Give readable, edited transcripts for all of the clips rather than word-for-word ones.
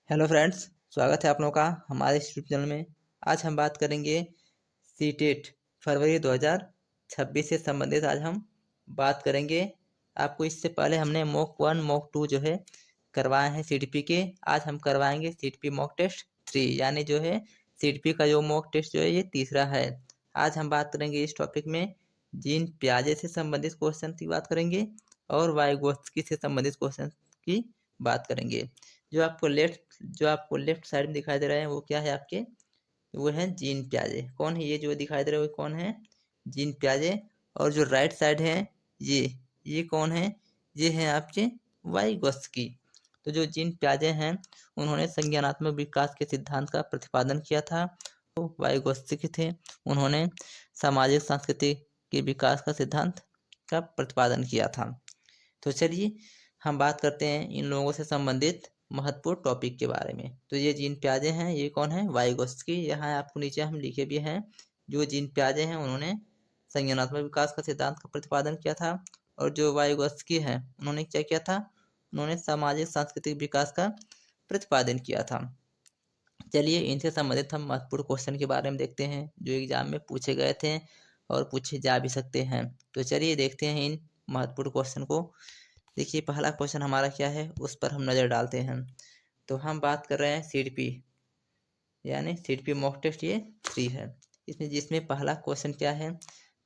Hello friends, स्वागत है आप लोगों का हमारे इस यूट्यूब चैनल में। आज हम बात करेंगे सीटेट फरवरी 2026 से संबंधित। आज हम बात करेंगे। आपको इससे पहले हमने मॉक 1 मॉक 2 जो है करवाए हैं सीटीपी के। आज हम करवाएंगे सीटीपी मॉक टेस्ट 3, यानी जो है सीटीपी का जो मॉक टेस्ट जो है ये तीसरा है। आज हम बात करेंगे इस टॉपिक में जीन प्याजे से संबंधित क्वेश्चन की बात करेंगे और वाइगोत्स्की से संबंधित क्वेश्चन की बात करेंगे। जो आपको लेफ्ट साइड में दिखाई दे रहा है वो क्या है आपके, वो है जीन प्याजे। कौन है ये जो दिखाई दे रहा है वो कौन है? जीन प्याजे। और जो राइट साइड है ये कौन है? ये है आपके वाइगोत्स्की। तो जो जीन प्याजे हैं उन्होंने संज्ञानात्मक विकास के सिद्धांत का प्रतिपादन किया था। तो वाइगोत्स्की थे, उन्होंने सामाजिक सांस्कृतिक के विकास का सिद्धांत का प्रतिपादन किया था। तो चलिए हम बात करते हैं इन लोगों से संबंधित महत्वपूर्ण टॉपिक के बारे में। तो ये जीन प्याजे हैं, ये कौन है? वाइगोत्स्की। यहाँ आपको नीचे हम लिखे भी हैं। जो जीन प्याजे हैं उन्होंने संज्ञानात्मक विकास का सिद्धांत का प्रतिपादन किया था। और जो वाइगोत्स्की है उन्होंने क्या किया था? उन्होंने सामाजिक सांस्कृतिक विकास का प्रतिपादन किया था। चलिए इनसे संबंधित हम महत्वपूर्ण क्वेश्चन के बारे में देखते हैं जो एग्जाम में पूछे गए थे और पूछे जा भी सकते हैं। तो चलिए देखते हैं इन महत्वपूर्ण क्वेश्चन को। देखिए पहला क्वेश्चन हमारा क्या है उस पर हम नज़र डालते हैं। तो हम बात कर रहे हैं सीटीपी, यानी सीटीपी मॉक टेस्ट ये 3 है। जिसमें पहला क्वेश्चन क्या है?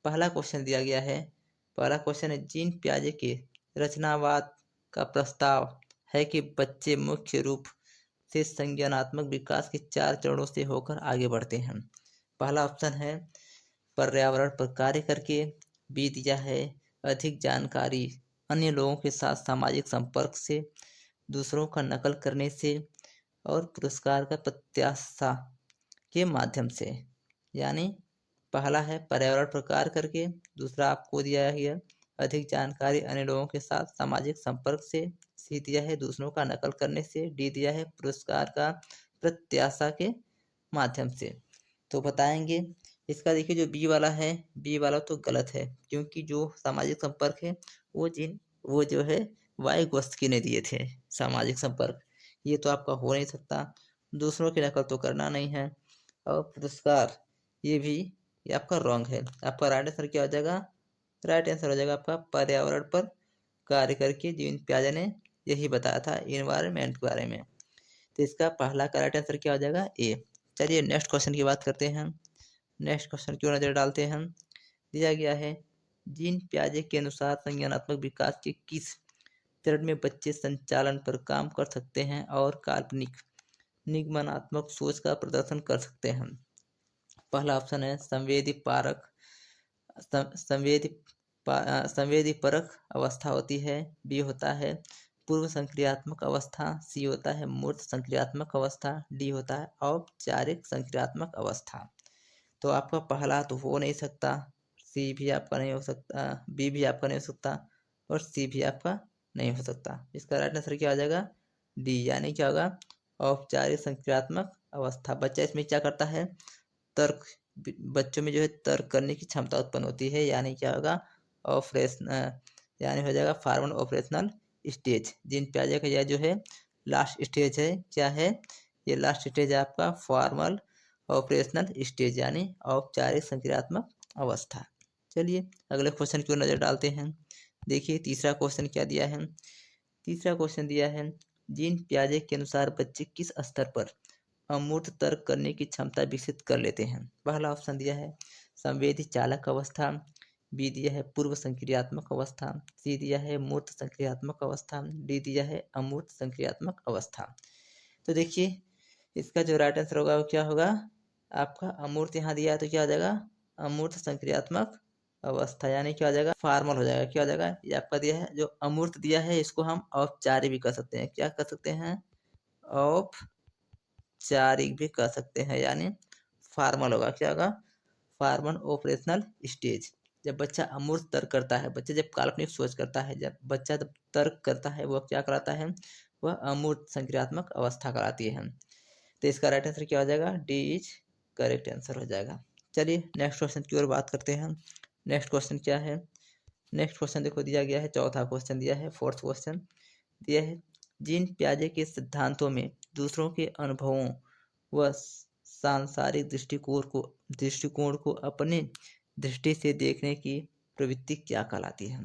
पहला क्वेश्चन दिया गया है, पहला क्वेश्चन है जीन प्याजे के रचनावाद का प्रस्ताव है कि बच्चे मुख्य रूप से संज्ञानात्मक विकास के 4 चरणों से होकर आगे बढ़ते हैं। पहला ऑप्शन है पर्यावरण पर कार्य करके, बी दिया है अधिक जानकारी अन्य लोगों के साथ सामाजिक संपर्क से, दूसरों का नकल करने से और पुरस्कार का प्रत्याशा के माध्यम से। यानी पहला है पर्यावरण पर कार्य करके, दूसरा आपको दिया है अधिक जानकारी अन्य लोगों के साथ सामाजिक संपर्क से, सी दिया है दूसरों का नकल करने से, डी दिया है पुरस्कार का प्रत्याशा के माध्यम से। तो बताएंगे इसका। देखिए जो बी वाला है, बी वाला तो गलत है, क्योंकि जो सामाजिक संपर्क है वो जो है वाइगोत्स्की ने दिए थे सामाजिक संपर्क। ये तो आपका हो नहीं सकता। दूसरों की नकल तो करना नहीं है। और पुरस्कार ये आपका रॉन्ग है। आपका राइट आंसर क्या हो जाएगा? राइट आंसर हो जाएगा आपका पर्यावरण पर कार्य करके। जीन प्याजे ने यही बताया था इन्वायरमेंट के बारे में। तो इसका पहला का राइट आंसर क्या हो जाएगा? ए। चलिए नेक्स्ट क्वेश्चन की बात करते हैं। नेक्स्ट क्वेश्चन की ओर नजर डालते हैं। दिया गया है जीन प्याजे के अनुसार संज्ञानात्मक विकास के किस चरण में बच्चे संचालन पर काम कर सकते हैं और काल्पनिक निगमनात्मक सोच का प्रदर्शन कर सकते हैं? पहला ऑप्शन है संवेदी पारक संवेदी संवेदी परक अवस्था होती है, बी होता है पूर्व संक्रियात्मक अवस्था, सी होता है मूर्त संक्रियात्मक अवस्था, डी होता है औपचारिक संक्रियात्मक अवस्था। तो आपका पहला तो हो नहीं सकता, सी भी आपका नहीं हो सकता, बी भी आपका नहीं हो सकता और सी भी आपका नहीं हो सकता। इसका राइट आंसर क्या हो जाएगा? डी, यानी क्या होगा? औपचारिक संक्रियात्मक अवस्था। बच्चा इसमें क्या करता है? तर्क, बच्चों में जो है तर्क करने की क्षमता उत्पन्न होती है, यानी क्या होगा? ऑपरेशन, यानी हो जाएगा फॉर्मल ऑपरेशनल स्टेज। जीन प्याजे का यह जो है लास्ट स्टेज है। क्या है ये? लास्ट स्टेज है आपका फॉर्मल ऑपरेशनल स्टेज, यानी औपचारिक संक्रियात्मक अवस्था। चलिए अगले क्वेश्चन की ओर नजर डालते हैं। देखिए तीसरा क्वेश्चन क्या दिया है। तीसरा क्वेश्चन दिया है जीन प्याजे के अनुसार बच्चे किस स्तर पर अमूर्त तर्क करने की क्षमता विकसित कर लेते हैं? पहला ऑप्शन दिया है संवेदी चालक अवस्था, बी दिया है पूर्व संक्रियात्मक अवस्था, सी दिया है मूर्त संक्रियात्मक अवस्था, डी दिया है अमूर्त संक्रियात्मक अवस्था। तो देखिए इसका जो राइट आंसर होगा वो क्या होगा? आपका अमूर्त यहाँ दिया है तो क्या हो जाएगा? अमूर्त संक्रियात्मक अवस्था, यानी क्या हो जाएगा? फॉर्मल हो जाएगा। क्या हो जाएगा? ये आपका दिया है जो अमूर्त दिया है इसको हम औपचारिक भी कर सकते हैं। क्या कर सकते हैं? औपचारिक भी कर सकते हैं, यानी फॉर्मल होगा। क्या होगा? Formal operational stage. जब बच्चा अमूर्त तर्क करता है, बच्चा जब काल्पनिक सोच करता है, जब बच्चा जब तर्क करता है वह क्या कराता है? वह अमूर्त संक्रियात्मक अवस्था कराती है। तो इसका राइट आंसर क्या हो जाएगा? डी इज करेक्ट आंसर हो जाएगा। चलिए नेक्स्ट क्वेश्चन की ओर बात करते हैं। नेक्स्ट क्वेश्चन क्या है? नेक्स्ट क्वेश्चन देखो दिया गया है, चौथा क्वेश्चन दिया है, फोर्थ क्वेश्चन दिया है जीन पियाजे के सिद्धांतों में दूसरों के अनुभवों व सांसारिक दृष्टिकोण को अपने दृष्टि से देखने की प्रवृत्ति क्या कहलाती है?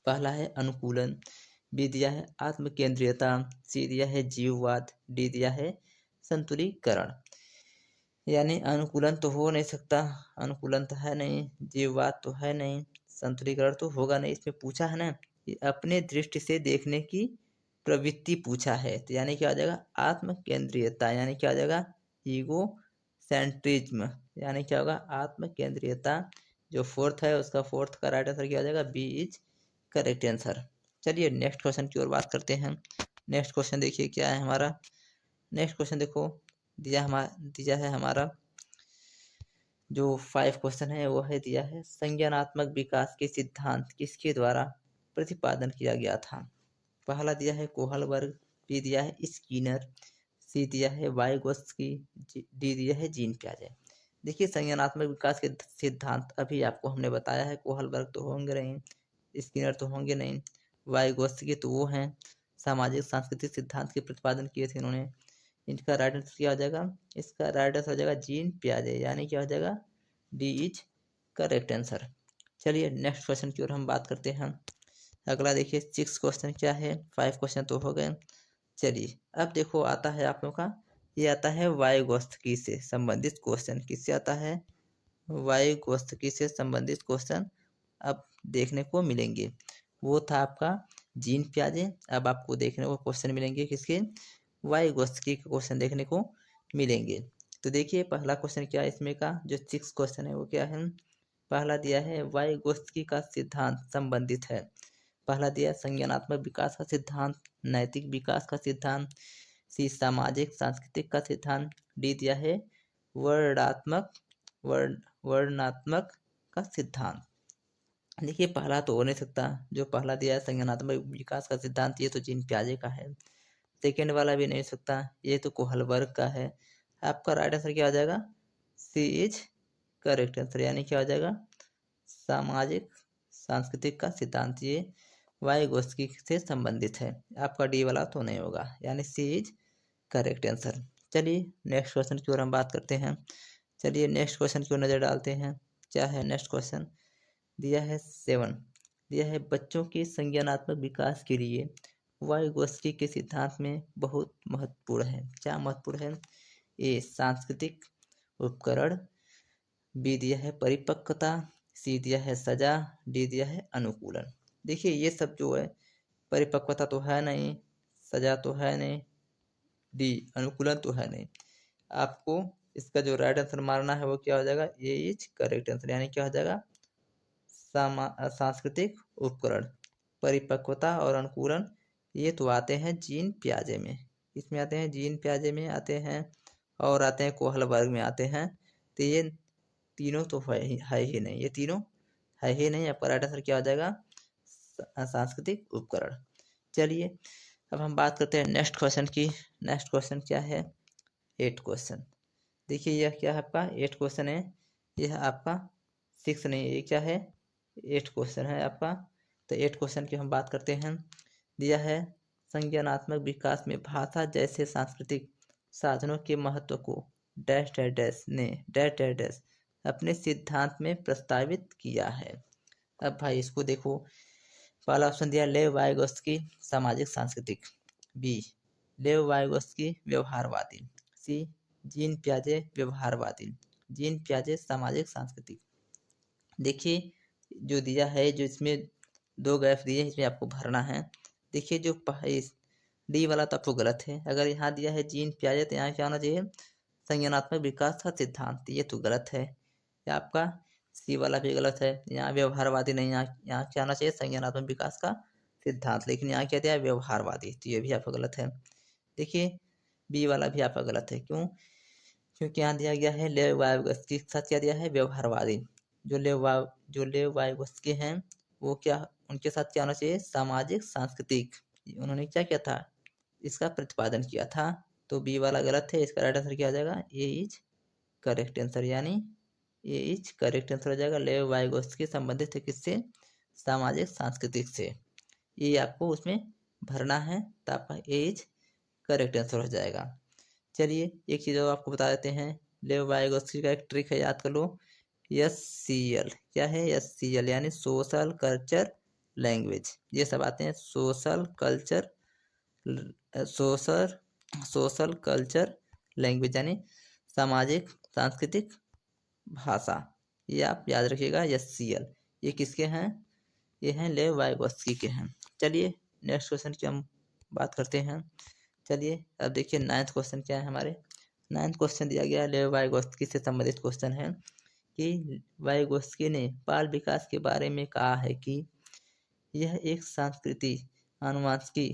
पहला है अनुकूलन, बी दिया है आत्मकेंद्रियता, सी दिया है जीववाद, डी दिया है संतुलीकरण। यानी अनुकूलन तो हो नहीं सकता, अनुकूलन तो है नहीं, जीववाद तो है नहीं, संतुलीकरण तो होगा नहीं। इसमें पूछा है ना कि अपने दृष्टि से देखने की प्रवृत्ति पूछा है, तो यानी क्या आ जाएगा आत्म केंद्रीयता, यानी क्या आ जाएगा ईगो सेंट्रिज्म, यानी क्या होगा आत्म केंद्रीयता। जो फोर्थ है उसका फोर्थ का राइट आंसर क्या आ जाएगा बी इज करेक्ट आंसर। चलिए नेक्स्ट क्वेश्चन की ओर बात करते हैं। नेक्स्ट क्वेश्चन देखिए क्या है हमारा। नेक्स्ट क्वेश्चन देखो दिया है हमारा जो 5 क्वेश्चन है वो है दिया है संज्ञानात्मक विकास के सिद्धांत किसके द्वारा प्रतिपादन किया गया था। पहला दिया है कोहलबर्ग, बी दिया है स्कीनर, सी दिया है वाइगोत्स्की, डी दिया है जीन पियाजे। देखिए संज्ञानात्मक विकास के सिद्धांत अभी आपको हमने बताया है, कोहलबर्ग तो होंगे नहीं, स्किनर तो होंगे नहीं, वाइगोत्स्की तो वो हैं सामाजिक सांस्कृतिक सिद्धांत के प्रतिपादन किए थे इन्होंने। इनका राइट आंसर क्या हो जाएगा, इसका राइट आंसर हो जाएगा जीन पियाजे, यानी क्या हो जाएगा डी इज करेक्ट आंसर। चलिए नेक्स्ट क्वेश्चन की ओर हम बात करते हैं। अगला देखिए 6 क्वेश्चन क्या है, 5 क्वेश्चन तो हो गए। चलिए अब देखो आता है आप लोग का, ये आता है वायुगोत्स्की से संबंधित क्वेश्चन। किससे आता है, वायुगोत्स्की से संबंधित क्वेश्चन अब देखने को मिलेंगे। वो था आपका जीन पियाजे, अब आपको देखने को क्वेश्चन मिलेंगे किसके, वायुगोत्स्की के क्वेश्चन देखने को मिलेंगे। तो देखिए पहला क्वेश्चन क्या है इसमें का, जो 6 क्वेश्चन है वो क्या है। पहला दिया है वायुगोत्स्की का सिद्धांत संबंधित है। पहला दिया है संज्ञानात्मक विकास का सिद्धांत, नैतिक विकास का सिद्धांत, सी सामाजिक सांस्कृतिक का सिद्धांत, डी दिया है वर्णात्मक वर्णात्मक का सिद्धांत। देखिए पहला तो हो नहीं सकता, जो पहला दिया है संज्ञानात्मक विकास का सिद्धांत ये तो जीन पियाजे का है। सेकेंड वाला भी नहीं हो सकता, ये तो कोहलबर्ग का है। आपका राइट आंसर क्या आ जाएगा, सी इज करेक्ट आंसर, यानी क्या हो जाएगा सामाजिक सांस्कृतिक का सिद्धांत, ये वाइगोत्स्की से संबंधित है। आपका डी वाला तो नहीं होगा, यानी सी इज करेक्ट आंसर। चलिए नेक्स्ट क्वेश्चन की ओर हम बात करते हैं। चलिए नेक्स्ट क्वेश्चन की ओर नजर डालते हैं। क्या है नेक्स्ट क्वेश्चन, दिया है 7, दिया है बच्चों के संज्ञानात्मक विकास के लिए वाइगोत्स्की के सिद्धांत में बहुत महत्वपूर्ण है। क्या महत्वपूर्ण है, ए सांस्कृतिक उपकरण, बी दिया है परिपक्वता, सी दिया है सजा, डी दिया है अनुकूलन। देखिए ये सब जो है परिपक्वता तो है नहीं, सजा तो है नहीं, डी अनुकूलन तो है नहीं। आपको इसका जो राइट आंसर मारना है वो क्या हो जाएगा, ये इज करेक्ट आंसर, यानी क्या हो जाएगा सांस्कृतिक उपकरण, परिपक्वता और अनुकूलन ये तो आते हैं जीन पियाजे में। इसमें आते हैं जीन पियाजे में आते हैं और आते हैं कोहलबर्ग में आते हैं। तो ये तीनों तो है ही नहीं, ये तीनों है ही नहीं। आपका राइट आंसर क्या हो जाएगा सांस्कृतिक उपकरण। चलिए अब हम बात करते हैं नेक्स्ट क्वेश्चन की। नेक्स्ट क्वेश्चन क्या है, 8 क्वेश्चन। देखिए यह क्या है आपका 8 क्वेश्चन है, यह आपका 6 नहीं, ये क्या है 8 क्वेश्चन है आपका। तो 8 क्वेश्चन की हम बात करते हैं। दिया है संज्ञानात्मक विकास में भाषा जैसे सांस्कृतिक साधनों के महत्व को डैश डैश डैश ने डैश डैश डैश अपने सिद्धांत में प्रस्तावित किया है। अब भाई इसको देखो, पहला ऑप्शन दिया लेव वाइगोत्स्की सामाजिक सांस्कृतिक, बी लेव वाइगोत्स्की व्यवहारवादी, सी जीन पियाजे व्यवहारवादी, जीन पियाजे सामाजिक सांस्कृतिक। देखिए जो दिया है, जो इसमें 2 गैप दिए हैं इसमें आपको भरना है। देखिए जो डी वाला तो आपको गलत है, अगर यहाँ दिया है जीन पियाजे तो यहाँ क्या होना चाहिए संज्ञानात्मक विकास का सिद्धांत, ये तो गलत है। या आपका सी वाला भी गलत है, यहाँ व्यवहारवादी नहीं, यहाँ क्या आना चाहिए संज्ञानात्मक विकास का सिद्धांत, लेकिन यहाँ क्या दिया व्यवहारवादी, तो ये भी आपका गलत है। देखिए बी वाला भी आपका गलत है, क्यों, क्योंकि यहाँ दिया गया है लेव वाइगोत्स्की के साथ क्या दिया है व्यवहारवादी। जो लेव वाइगोत्स्की हैं वो क्या, उनके साथ क्या होना चाहिए सामाजिक सांस्कृतिक, उन्होंने क्या किया था इसका प्रतिपादन किया था। तो बी वाला गलत है, इसका राइट आंसर क्या आ जाएगा ए इज करेक्ट आंसर, यानी ए इज करेक्ट आंसर हो जाएगा। लेव वाइगोत्स्की संबंधित है किससे, सामाजिक सांस्कृतिक से, ये आपको उसमें भरना है तो आपका ए इज करेक्ट आंसर हो जाएगा। चलिए एक चीज़ और आपको बता देते हैं, लेव वाइगोत्स्की का एक ट्रिक है, याद कर लो। SCL क्या है? SCL यानी सोशल कल्चर लैंग्वेज, ये सब आते हैं। Social culture, social social culture language यानी सामाजिक सांस्कृतिक भाषा, ये आप याद रखिएगा। SCL ये किसके हैं? ये हैं लेव वाइगोत्स्की के हैं। चलिए नेक्स्ट क्वेश्चन की हम बात करते हैं। चलिए अब देखिए नाइन्थ क्वेश्चन क्या है हमारे। नाइन्थ क्वेश्चन दिया गया लेव वाइगोत्स्की से संबंधित क्वेश्चन है कि वाइगोत्स्की ने बाल विकास के बारे में कहा है कि यह एक संस्कृति आनुवंशिकी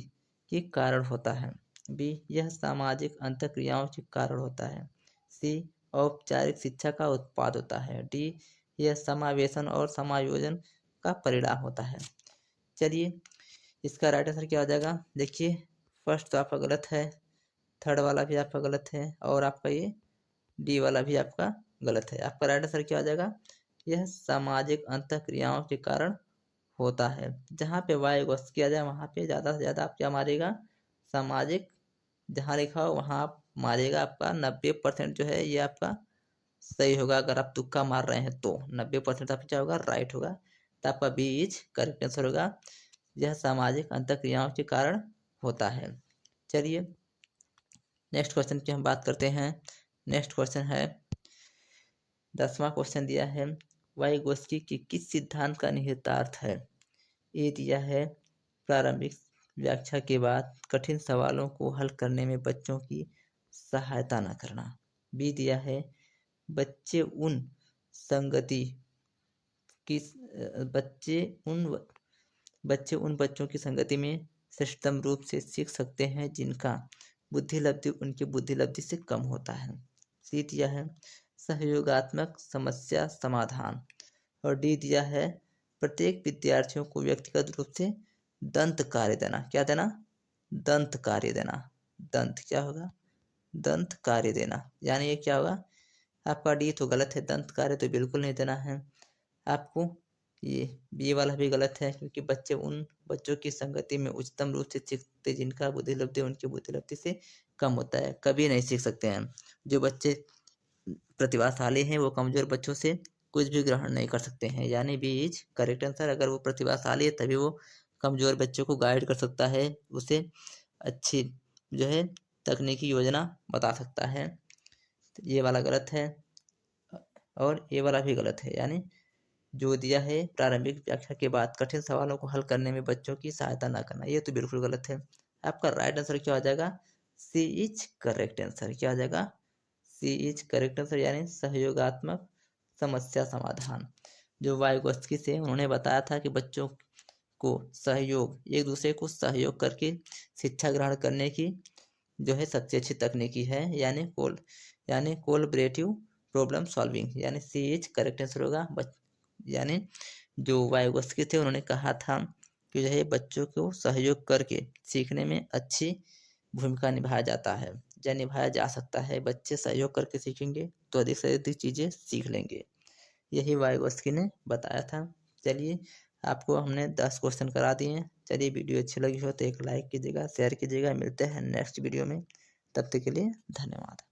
के कारण होता है। बी यह सामाजिक अंतःक्रियाओं के कारण होता है। सी औपचारिक शिक्षा का उत्पाद होता है। डी यह समावेशन और समायोजन का परिणाम होता है। चलिए इसका राइट आंसर क्या हो जाएगा? देखिए फर्स्ट तो आपका गलत है, थर्ड वाला भी आपका गलत है, और आपका ये डी वाला भी आपका गलत है। आपका राइट आंसर क्या हो जाएगा? यह सामाजिक अंतःक्रियाओं के कारण होता है। जहाँ पे वाई वस्त किया जाए वहाँ पे ज़्यादा से ज़्यादा आप क्या मारिएगा? सामाजिक, जहाँ लिखा हो वहाँ आप मारिएगा। आपका 90% जो है ये आपका सही होगा। अगर आप तुक्का मार रहे हैं तो 90% आपका क्या होगा? राइट होगा। तो आपका बी इज करेक्ट आंसर होगा। यह सामाजिक अंतःक्रियाओं के कारण होता है। चलिए नेक्स्ट क्वेश्चन की हम बात करते हैं। नेक्स्ट क्वेश्चन है 10वां क्वेश्चन दिया है, वाइगोत्स्की के किस सिद्धांत का निहितार्थ है? ए दिया है प्रारंभिक व्याख्या के बाद कठिन सवालों को हल करने में बच्चों की सहायता न करना। बी दिया है बच्चे उन संगति की बच्चे उन बच्चों की संगति में श्रेष्ठतम रूप से सीख सकते हैं जिनका बुद्धि लब्धि उनकी बुद्धि लब्धि से कम होता है। सी दिया है सहयोगात्मक समस्या समाधान, और डी दिया है प्रत्येक विद्यार्थियों को व्यक्तिगत रूप से दंत कार्य देना। क्या देना? दंत कार्य देना। दंत क्या होगा? दंत कार्य देना, यानी ये क्या होगा? आपका डी तो गलत है, दंत कार्य तो बिल्कुल नहीं देना है आपको। ये बी वाला भी गलत है, क्योंकि बच्चे उन बच्चों की संगति में उच्चतम रूप से सीखते जिनका बुद्धि लब्धि उनकी बुद्धि लब्धि से कम होता है। कभी नहीं सीख सकते हैं। जो बच्चे प्रतिभाशाली हैं वो कमजोर बच्चों से कुछ भी ग्रहण नहीं कर सकते हैं, यानी बी इज करेक्ट आंसर। अगर वो प्रतिभाशाली है तभी वो कमजोर बच्चों को गाइड कर सकता है, उसे अच्छी जो है तकनीकी योजना बता सकता है। तो ये वाला गलत है और ये वाला भी गलत है, यानी जो दिया है प्रारंभिक व्याख्या के बाद कठिन सवालों को हल करने में बच्चों की सहायता न करना, ये तो बिल्कुल गलत है। आपका राइट आंसर क्या हो जाएगा? सी इज करेक्ट आंसर। क्या हो जाएगा? सी इज करेक्ट आंसर, यानी सहयोगात्मक समस्या समाधान। जो वाइगोत्स्की से उन्होंने बताया था कि बच्चों को सहयोग, एक दूसरे को सहयोग करके शिक्षा ग्रहण करने की जो है सबसे अच्छी तकनीकी है, यानी कोलबरेटिव प्रॉब्लम सॉल्विंग, यानी सी इज करेक्ट आंसर होगा। यानी जो वाइगोत्स्की थे उन्होंने कहा था कि जो है बच्चों को सहयोग करके सीखने में अच्छी भूमिका निभाया जाता है या निभाया जा सकता है। बच्चे सहयोग करके सीखेंगे तो अधिक से अधिक चीज़ें सीख लेंगे, यही वाइगोत्स्की ने बताया था। चलिए आपको हमने 10 क्वेश्चन करा दिए हैं। चलिए वीडियो अच्छी लगी हो तो एक लाइक कीजिएगा, शेयर कीजिएगा। मिलते हैं नेक्स्ट वीडियो में, तब तक के लिए धन्यवाद।